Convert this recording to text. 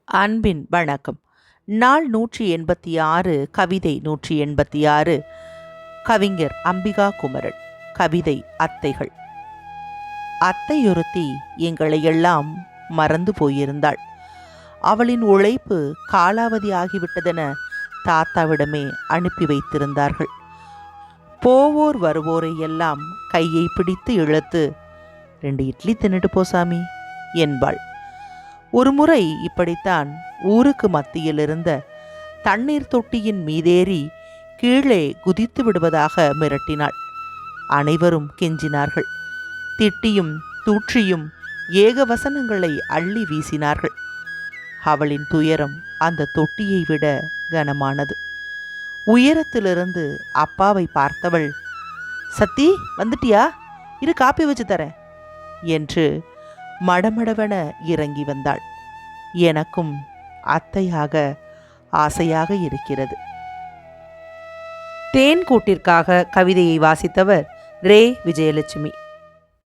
அன்பின் வணக்கம். நாள் 186, கவிதை 186. கவிஞர் அம்பிகா குமரன். கவிதை அத்தைகள். அத்தையொருத்தி எங்களை எல்லாம் மறந்து போயிருந்தாள். அவளின் உழைப்பு காலாவதி ஆகிவிட்டதென தாத்தாவிடமே அனுப்பி வைத்திருந்தார்கள். போவோர் வருவோரை எல்லாம் கையை பிடித்து இழுத்து 2 இட்லி தின்னுட்டு போசாமி என்பாள். ஒருமுறை இப்படித்தான் ஊருக்கு மத்தியில் இருந்த தண்ணீர் தொட்டியின் மீதேறி கீழே குதித்து விடுவதாக மிரட்டினாள். அனைவரும் கெஞ்சினார்கள். திட்டியும் தூற்றியும் ஏகவசனங்களை அள்ளி வீசினார்கள். அவளின் துயரம் அந்த தொட்டியை விட கனமானது. உயரத்திலிருந்து அப்பாவை பார்த்தவள், சத்தி வந்துட்டியா, இரு காப்பி வச்சு தரேன் என்று மடமடவென இறங்கி வந்தாள். எனக்கும் அத்தையாக ஆசையாக இருக்கிறது. தேன் கூட்டிற்காக கவிதையை வாசித்தவர் ரே. விஜயலட்சுமி.